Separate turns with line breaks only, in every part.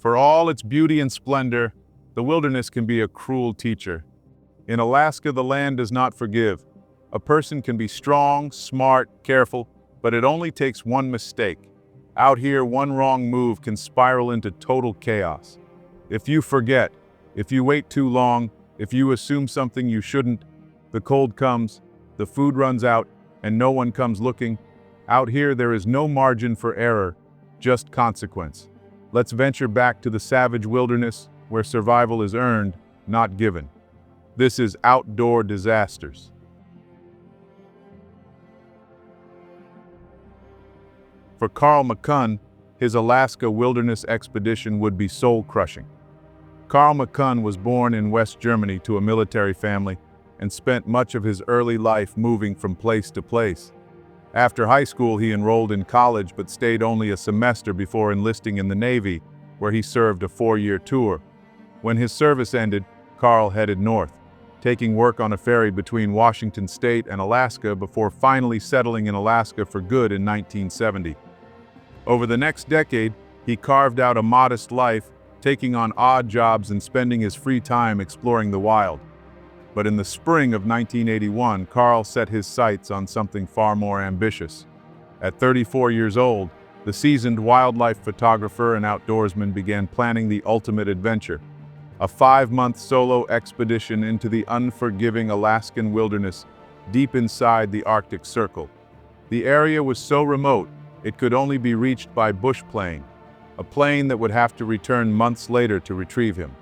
For all its beauty and splendor, the wilderness can be a cruel teacher. In Alaska, the land does not forgive. A person can be strong, smart, careful, but it only takes one mistake. Out here, one wrong move can spiral into total chaos. If you forget, if you wait too long, if you assume something you shouldn't, the cold comes, the food runs out, and no one comes looking. Out here, there is no margin for error, just consequence. Let's venture back to the savage wilderness, where survival is earned, not given. This is Outdoor Disasters. For Carl McCunn, his Alaska wilderness expedition would be soul-crushing. Carl McCunn was born in West Germany to a military family and spent much of his early life moving from place to place. After high school, he enrolled in college but stayed only a semester before enlisting in the Navy, where he served a 4-year tour. When his service ended, Carl headed north, taking work on a ferry between Washington State and Alaska before finally settling in Alaska for good in 1970. Over the next decade, he carved out a modest life, taking on odd jobs and spending his free time exploring the wild. But in the spring of 1981, Carl set his sights on something far more ambitious. At 34 years old, the seasoned wildlife photographer and outdoorsman began planning the ultimate adventure, a 5-month solo expedition into the unforgiving Alaskan wilderness deep inside the Arctic Circle. The area was so remote, it could only be reached by bush plane, a plane that would have to return months later to retrieve him.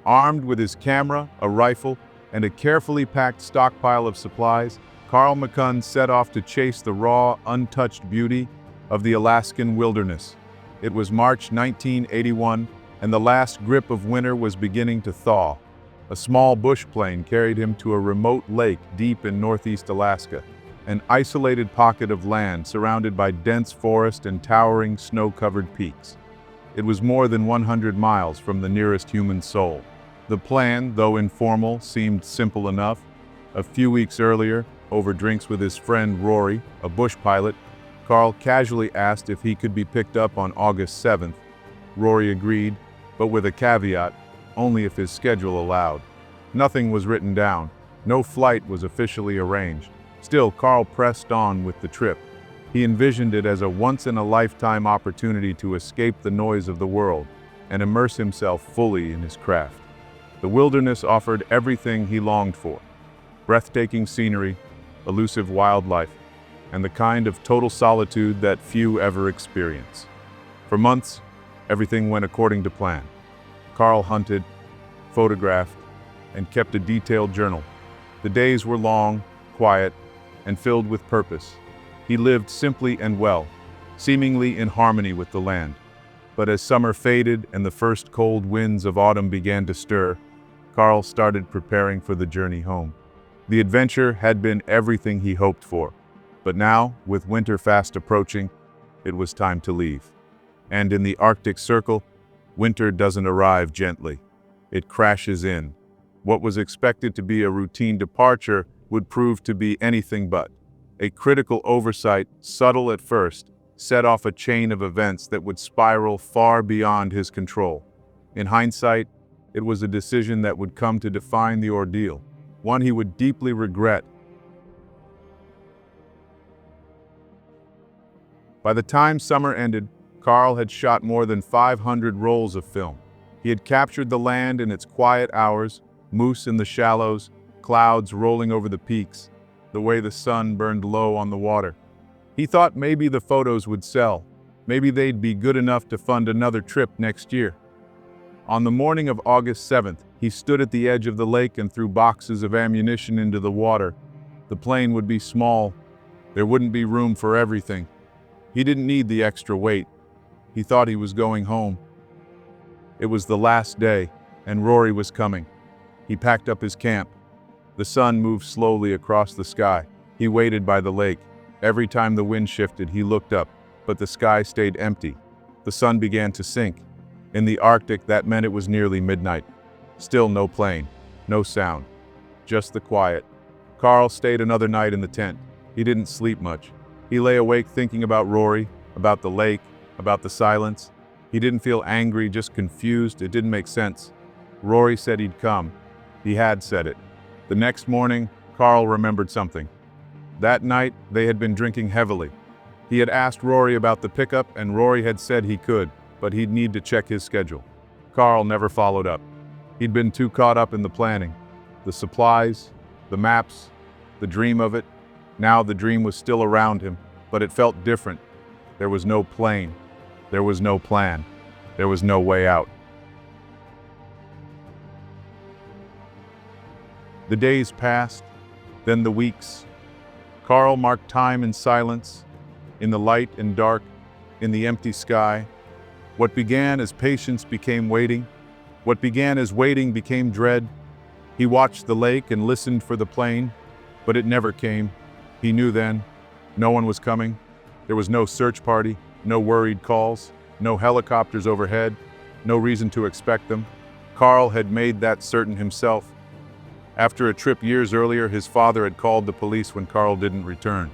Armed with his camera, a rifle, and a carefully packed stockpile of supplies, Carl McCunn set off to chase the raw, untouched beauty of the Alaskan wilderness. It was March 1981, and the last grip of winter was beginning to thaw. A small bush plane carried him to a remote lake deep in northeast Alaska, an isolated pocket of land surrounded by dense forest and towering snow-covered peaks. It was more than 100 miles from the nearest human soul. The plan, though informal, seemed simple enough. A few weeks earlier, over drinks with his friend Rory, a bush pilot, Carl casually asked if he could be picked up on August 7th. Rory agreed, but with a caveat, only if his schedule allowed. Nothing was written down. No flight was officially arranged. Still, Carl pressed on with the trip. He envisioned it as a once-in-a-lifetime opportunity to escape the noise of the world and immerse himself fully in his craft. The wilderness offered everything he longed for: breathtaking scenery, elusive wildlife, and the kind of total solitude that few ever experience. For months, everything went according to plan. Carl hunted, photographed, and kept a detailed journal. The days were long, quiet, and filled with purpose. He lived simply and well, seemingly in harmony with the land. But as summer faded and the first cold winds of autumn began to stir, Carl started preparing for the journey home. The adventure had been everything he hoped for, but now, with winter fast approaching, it was time to leave. And in the Arctic Circle, winter doesn't arrive gently. It crashes in. What was expected to be a routine departure would prove to be anything but. A critical oversight, subtle at first, set off a chain of events that would spiral far beyond his control. In hindsight, it was a decision that would come to define the ordeal, one he would deeply regret. By the time summer ended, Carl had shot more than 500 rolls of film. He had captured the land in its quiet hours, moose in the shallows, clouds rolling over the peaks, the way the sun burned low on the water. He thought maybe the photos would sell. Maybe they'd be good enough to fund another trip next year. On the morning of August 7th, he stood at the edge of the lake and threw boxes of ammunition into the water. The plane would be small. There wouldn't be room for everything. He didn't need the extra weight. He thought he was going home. It was the last day, and Rory was coming. He packed up his camp. The sun moved slowly across the sky. He waited by the lake. Every time the wind shifted, he looked up, but the sky stayed empty. The sun began to sink. In the Arctic, that meant it was nearly midnight. Still no plane, no sound, just the quiet. Carl stayed another night in the tent. He didn't sleep much. He lay awake thinking about Rory, about the lake, about the silence. He didn't feel angry, just confused. It didn't make sense. Rory said he'd come. He had said it. The next morning, Carl remembered something. That night, they had been drinking heavily. He had asked Rory about the pickup, and Rory had said he could, but he'd need to check his schedule. Carl never followed up. He'd been too caught up in the planning. The supplies, the maps, the dream of it. Now the dream was still around him, but it felt different. There was no plane. There was no plan. There was no way out. The days passed, then the weeks. Carl marked time in silence, in the light and dark, in the empty sky. What began as patience became waiting. What began as waiting became dread. He watched the lake and listened for the plane, but it never came. He knew then, no one was coming. There was no search party, no worried calls, no helicopters overhead, no reason to expect them. Carl had made that certain himself. After a trip years earlier, his father had called the police when Carl didn't return.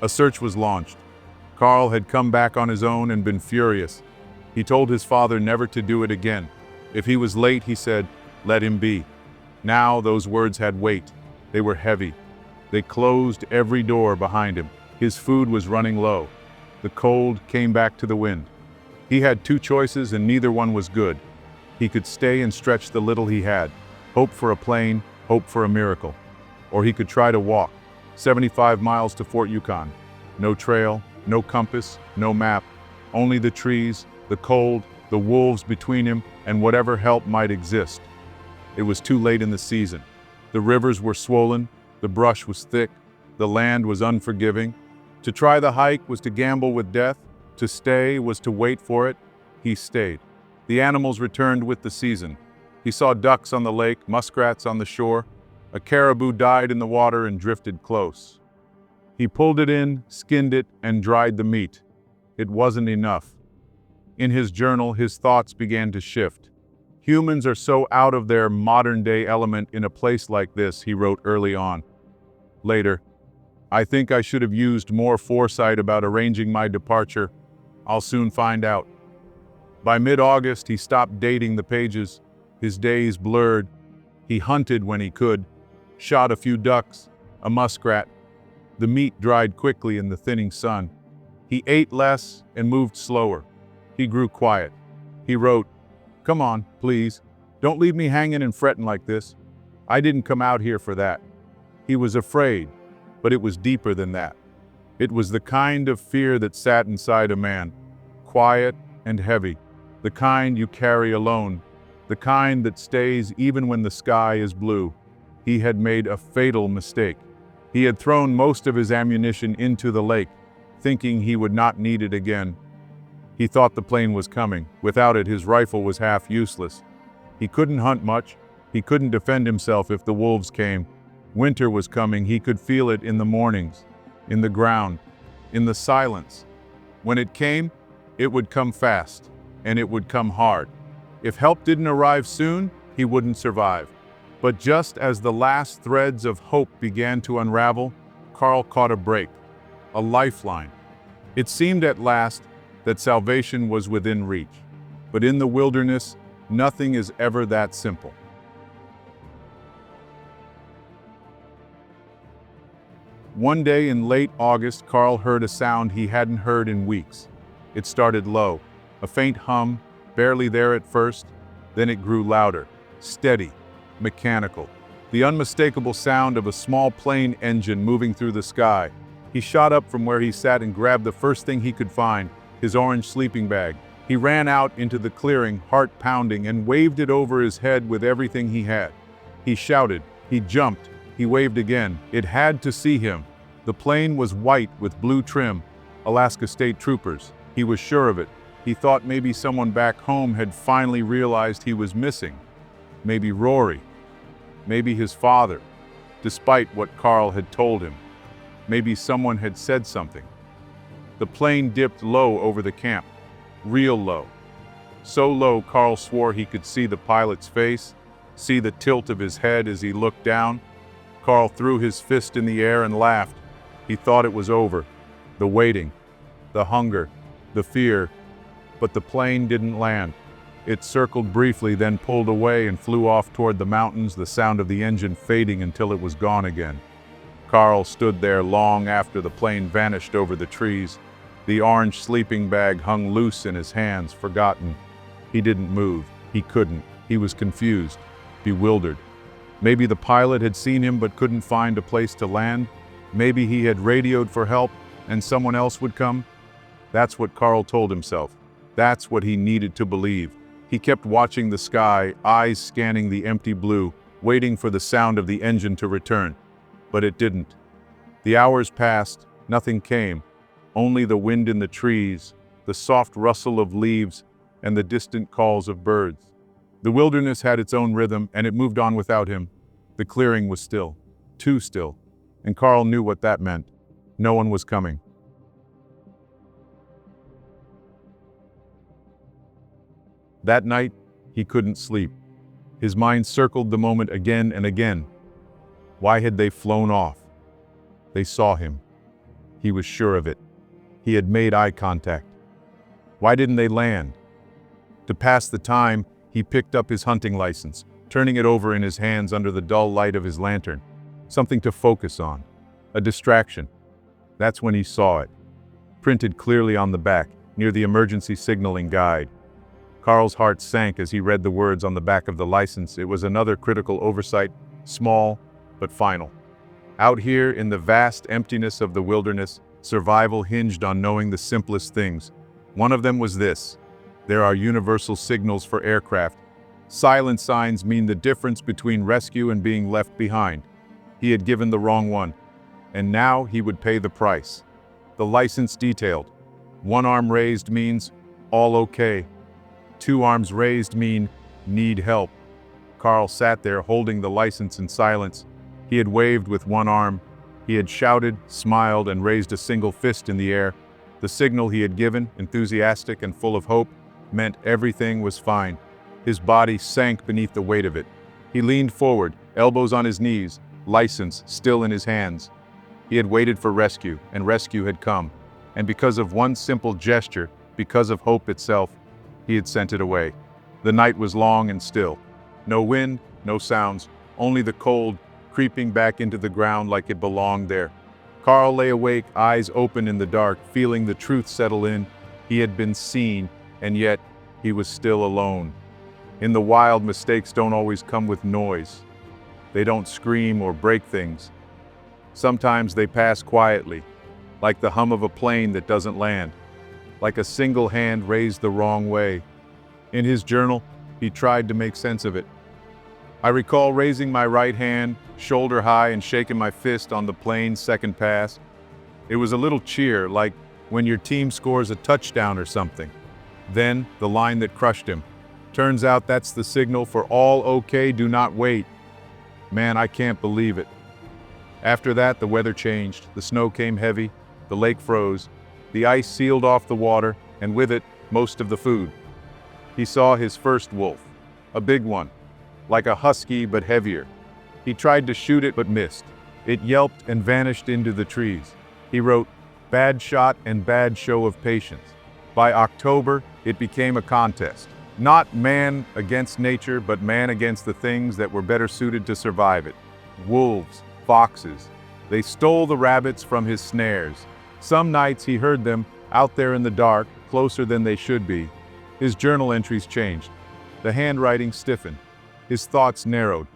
A search was launched. Carl had come back on his own and been furious. He told his father never to do it again. If he was late, he said, let him be. Now those words had weight. They were heavy. They closed every door behind him. His food was running low. The cold came back to the wind. He had two choices and neither one was good. He could stay and stretch the little he had, hope for a plane, hope for a miracle. Or he could try to walk, 75 miles to Fort Yukon. No trail, no compass, no map, only the trees, the cold, the wolves between him, and whatever help might exist. It was too late in the season. The rivers were swollen, the brush was thick, the land was unforgiving. To try the hike was to gamble with death, to stay was to wait for it. He stayed. The animals returned with the season. He saw ducks on the lake, muskrats on the shore. A caribou died in the water and drifted close. He pulled it in, skinned it, and dried the meat. It wasn't enough. In his journal, his thoughts began to shift. Humans are so out of their modern-day element in a place like this, he wrote early on. Later, I think I should have used more foresight about arranging my departure. I'll soon find out. By mid-August, he stopped dating the pages. His days blurred. He hunted when he could, shot a few ducks, a muskrat. The meat dried quickly in the thinning sun. He ate less and moved slower. He grew quiet. He wrote, "Come on, please. Don't leave me hanging and fretting like this. I didn't come out here for that." He was afraid, but it was deeper than that. It was the kind of fear that sat inside a man, quiet and heavy, the kind you carry alone, the kind that stays even when the sky is blue. He had made a fatal mistake. He had thrown most of his ammunition into the lake, thinking he would not need it again. He thought the plane was coming. Without it, his rifle was half useless. He couldn't hunt much. He couldn't defend himself if the wolves came. Winter was coming. He could feel it in the mornings, in the ground, in the silence. When it came, it would come fast, and it would come hard. If help didn't arrive soon, he wouldn't survive. But just as the last threads of hope began to unravel, Carl caught a break, a lifeline. It seemed at last that salvation was within reach. But in the wilderness, nothing is ever that simple. One day in late August, Carl heard a sound he hadn't heard in weeks. It started low, a faint hum, barely there at first, then it grew louder, steady, mechanical. The unmistakable sound of a small plane engine moving through the sky. He shot up from where he sat and grabbed the first thing he could find, his orange sleeping bag. He ran out into the clearing, heart pounding, and waved it over his head with everything he had. He shouted, he jumped, he waved again. It had to see him. The plane was white with blue trim, Alaska State Troopers. He was sure of it. He thought maybe someone back home had finally realized he was missing. Maybe Rory. Maybe his father, despite what Carl had told him. Maybe someone had said something. The plane dipped low over the camp, real low. So low, Carl swore he could see the pilot's face, see the tilt of his head as he looked down. Carl threw his fist in the air and laughed. He thought it was over. The waiting, the hunger, the fear. But the plane didn't land. It circled briefly, then pulled away and flew off toward the mountains, the sound of the engine fading until it was gone again. Carl stood there long after the plane vanished over the trees. The orange sleeping bag hung loose in his hands, forgotten. He didn't move. He couldn't. He was confused, bewildered. Maybe the pilot had seen him but couldn't find a place to land. Maybe he had radioed for help and someone else would come. That's what Carl told himself. That's what he needed to believe. He kept watching the sky, eyes scanning the empty blue, waiting for the sound of the engine to return. But it didn't. The hours passed, nothing came. Only the wind in the trees, the soft rustle of leaves, and the distant calls of birds. The wilderness had its own rhythm, and it moved on without him. The clearing was still, too still, and Carl knew what that meant. No one was coming. That night, he couldn't sleep. His mind circled the moment again and again. Why had they flown off? They saw him. He was sure of it. He had made eye contact. Why didn't they land? To pass the time, he picked up his hunting license, turning it over in his hands under the dull light of his lantern. Something to focus on. A distraction. That's when he saw it. Printed clearly on the back, near the emergency signaling guide. Carl's heart sank as he read the words on the back of the license. It was another critical oversight, small but final. Out here in the vast emptiness of the wilderness, survival hinged on knowing the simplest things. One of them was this: there are universal signals for aircraft. Silent signs mean the difference between rescue and being left behind. He had given the wrong one, and now he would pay the price. The license detailed. One arm raised means all okay. Two arms raised mean need help. Carl sat there holding the license in silence. He had waved with one arm. He had shouted, smiled, and raised a single fist in the air. The signal he had given, enthusiastic and full of hope, meant everything was fine. His body sank beneath the weight of it. He leaned forward, elbows on his knees, license still in his hands. He had waited for rescue, and rescue had come. And because of one simple gesture, because of hope itself, he had sent it away. The night was long and still. No wind, no sounds, only the cold creeping back into the ground like it belonged there. Carl lay awake, eyes open in the dark, feeling the truth settle in. He had been seen, and yet he was still alone. In the wild, mistakes don't always come with noise. They don't scream or break things. Sometimes they pass quietly, like the hum of a plane that doesn't land, like a single hand raised the wrong way. In his journal, he tried to make sense of it. I recall raising my right hand, shoulder high, and shaking my fist on the plane's second pass. It was a little cheer, like when your team scores a touchdown or something. Then, the line that crushed him. Turns out that's the signal for all okay, do not wait. Man, I can't believe it. After that, the weather changed. The snow came heavy, the lake froze, the ice sealed off the water, and with it, most of the food. He saw his first wolf, a big one, like a husky but heavier. He tried to shoot it but missed. It yelped and vanished into the trees. He wrote, "Bad shot and bad show of patience." By October, it became a contest. Not man against nature, but man against the things that were better suited to survive it. Wolves, foxes. They stole the rabbits from his snares. Some nights he heard them out there in the dark, closer than they should be. His journal entries changed. The handwriting stiffened. His thoughts narrowed.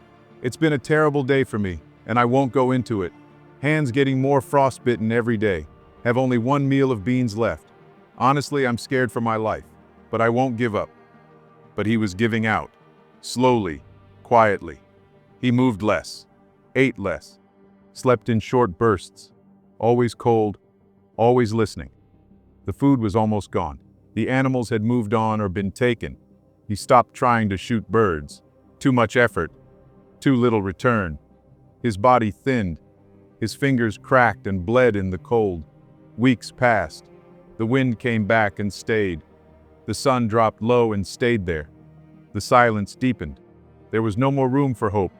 It's been a terrible day for me, and I won't go into it. Hands getting more frostbitten every day. Have only one meal of beans left. Honestly, I'm scared for my life, but I won't give up. But he was giving out. Slowly, quietly. He moved less, ate less, slept in short bursts, always cold, always listening. The food was almost gone. The animals had moved on or been taken. He stopped trying to shoot birds. Too much effort, too little return. His body thinned. His fingers cracked and bled in the cold. Weeks passed. The wind came back and stayed. The sun dropped low and stayed there. The silence deepened. There was no more room for hope,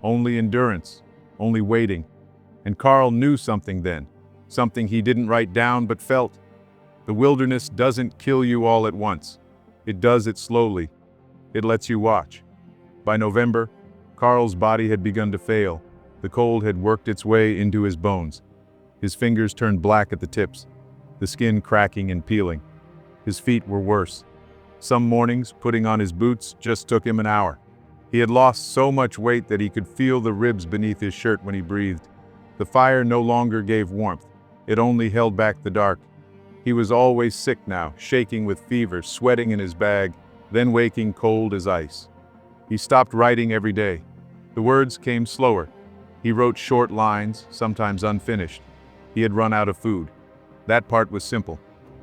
only endurance, only waiting. And Carl knew something then, something he didn't write down but felt. The wilderness doesn't kill you all at once. It does it slowly. It lets you watch. By November, Carl's body had begun to fail. The cold had worked its way into his bones. His fingers turned black at the tips, the skin cracking and peeling. His feet were worse. Some mornings, putting on his boots just took him an hour. He had lost so much weight that he could feel the ribs beneath his shirt when he breathed. The fire no longer gave warmth. It only held back the dark. He was always sick now, shaking with fever, sweating in his bag, then waking cold as ice. He stopped writing every day. The words came slower. He wrote short lines, sometimes unfinished. He had run out of food. That part was simple.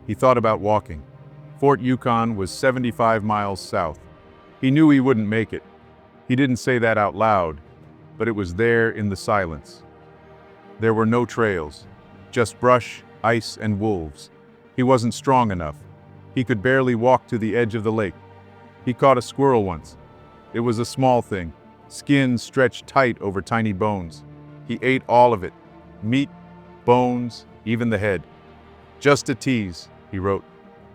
He thought about walking. Fort Yukon was 75 miles south. He knew he wouldn't make it. He didn't say that out loud, but it was there in the silence. There were no trails, just brush, ice, and wolves. He wasn't strong enough. He could barely walk to the edge of the lake. He caught a squirrel once. It was a small thing, skin stretched tight over tiny bones. He ate all of it, meat, bones, even the head. Just a tease, he wrote.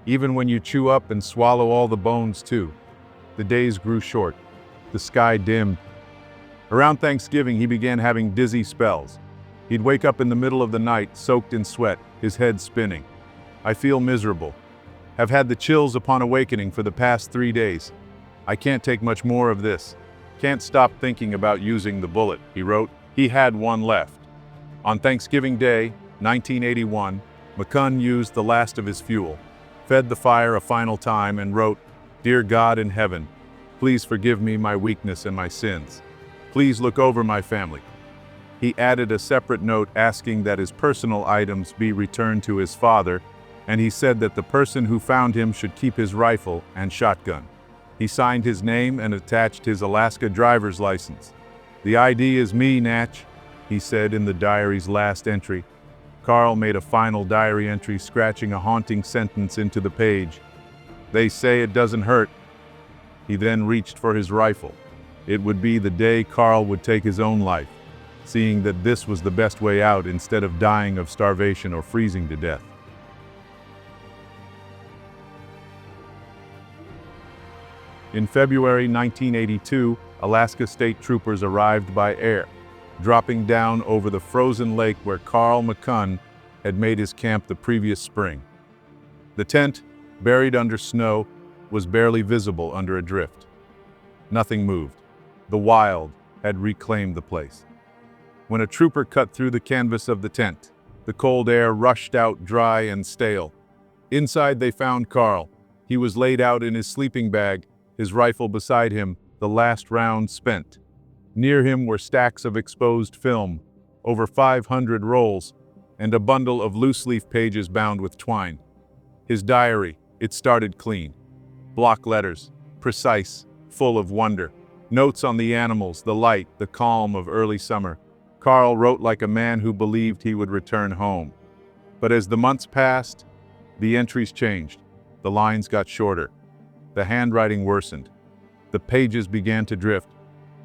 Even when you chew up and swallow all the bones too. The days grew short. The sky dimmed. Around Thanksgiving, he began having dizzy spells. He'd wake up in the middle of the night, soaked in sweat, his head spinning. I feel miserable. Have had the chills upon awakening for the past 3 days. I can't take much more of this. Can't stop thinking about using the bullet, he wrote. He had one left. On Thanksgiving Day, 1981, McCunn used the last of his fuel, fed the fire a final time, and wrote, "Dear God in heaven, please forgive me my weakness and my sins. Please look over my family." He added a separate note asking that his personal items be returned to his father, and he said that the person who found him should keep his rifle and shotgun. He signed his name and attached his Alaska driver's license. "The ID is me, Natch," he said in the diary's last entry. Carl made a final diary entry, scratching a haunting sentence into the page. "They say it doesn't hurt." He then reached for his rifle. It would be the day Carl would take his own life, seeing that this was the best way out instead of dying of starvation or freezing to death. In February 1982, Alaska state troopers arrived by air, dropping down over the frozen lake where Carl McCunn had made his camp the previous spring. The tent, buried under snow, was barely visible under a drift. Nothing moved. The wild had reclaimed the place. When a trooper cut through the canvas of the tent, the cold air rushed out dry and stale. Inside they found Carl. He was laid out in his sleeping bag, his rifle beside him, the last round spent. Near him were stacks of exposed film, over 500 rolls, and a bundle of loose-leaf pages bound with twine. His diary, it started clean. Block letters, precise, full of wonder. Notes on the animals, the light, the calm of early summer. Carl wrote like a man who believed he would return home. But as the months passed, the entries changed. The lines got shorter. The handwriting worsened. The pages began to drift.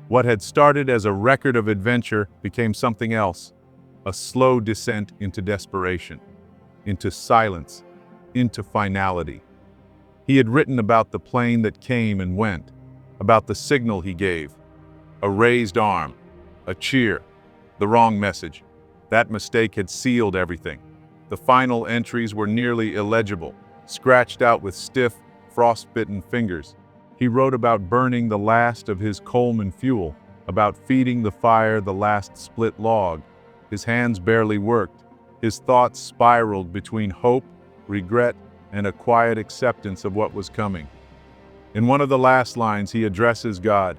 What had started as a record of adventure became something else, a slow descent into desperation, into silence, into finality. He had written about the plane that came and went, about the signal he gave, a raised arm, a cheer, the wrong message. That mistake had sealed everything. The final entries were nearly illegible, scratched out with stiff, frostbitten fingers. He wrote about burning the last of his Coleman fuel, about feeding the fire the last split log. His hands barely worked. His thoughts spiraled between hope, regret, and a quiet acceptance of what was coming. In one of the last lines, he addresses God,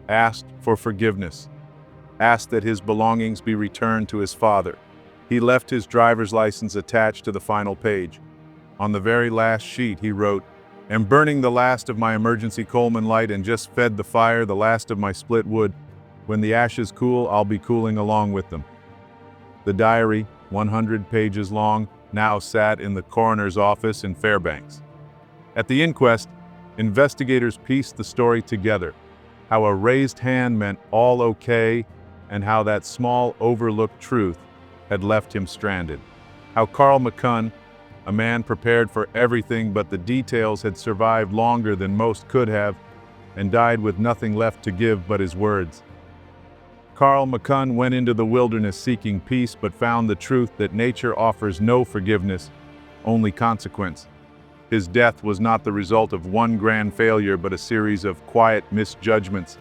asked for forgiveness, asked that his belongings be returned to his father. He left his driver's license attached to the final page. On the very last sheet, he wrote, "Am burning the last of my emergency Coleman light and just fed the fire the last of my split wood. When the ashes cool, I'll be cooling along with them." The diary, 100 pages long, now sat in the coroner's office in Fairbanks. At the inquest, investigators pieced the story together, how a raised hand meant all okay, and how that small overlooked truth had left him stranded. How Carl McCunn, A man prepared for everything, but the details had survived longer than most could have, and died with nothing left to give but his words. Carl McCunn went into the wilderness seeking peace, but found the truth that nature offers no forgiveness, only consequence. His death was not the result of one grand failure, but a series of quiet misjudgments,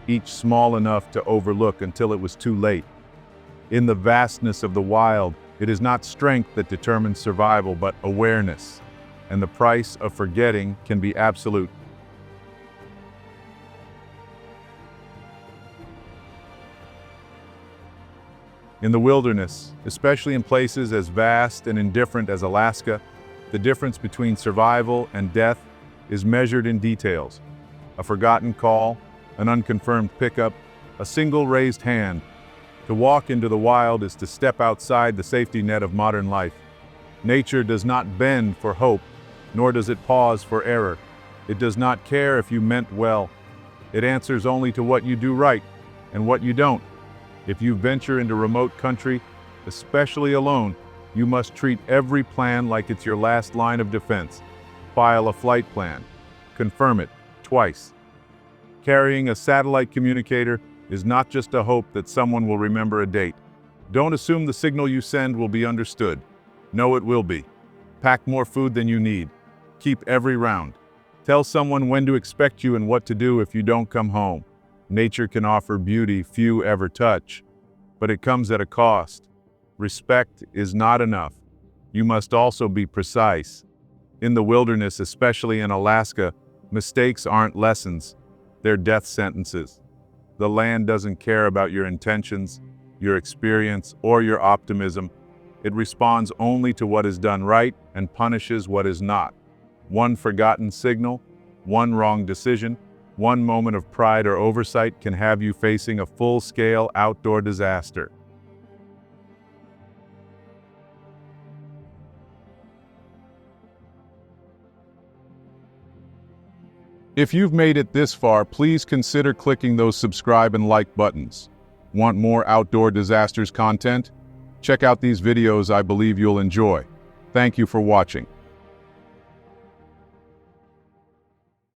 each small enough to overlook until it was too late. In the vastness of the wild, it is not strength that determines survival, but awareness, and the price of forgetting can be absolute. In the wilderness, especially in places as vast and indifferent as Alaska, the difference between survival and death is measured in details. A forgotten call, an unconfirmed pickup, a single raised hand. To walk into the wild is to step outside the safety net of modern life. Nature does not bend for hope, nor does it pause for error. It does not care if you meant well. It answers only to what you do right and what you don't. If you venture into remote country, especially alone, you must treat every plan like it's your last line of defense. File a flight plan. Confirm it twice. Carrying a satellite communicator is not just a hope that someone will remember a date. Don't assume the signal you send will be understood. Know it will be. Pack more food than you need. Keep every round. Tell someone when to expect you and what to do if you don't come home. Nature can offer beauty few ever touch, but it comes at a cost. Respect is not enough. You must also be precise. In the wilderness, especially in Alaska, mistakes aren't lessons, they're death sentences. The land doesn't care about your intentions, your experience, or your optimism. It responds only to what is done right and punishes what is not. One forgotten signal, one wrong decision, one moment of pride or oversight can have you facing a full-scale outdoor disaster. If you've made it this far, please consider clicking those subscribe and like buttons. Want more outdoor disasters content? Check out these videos I believe you'll enjoy. Thank you for watching.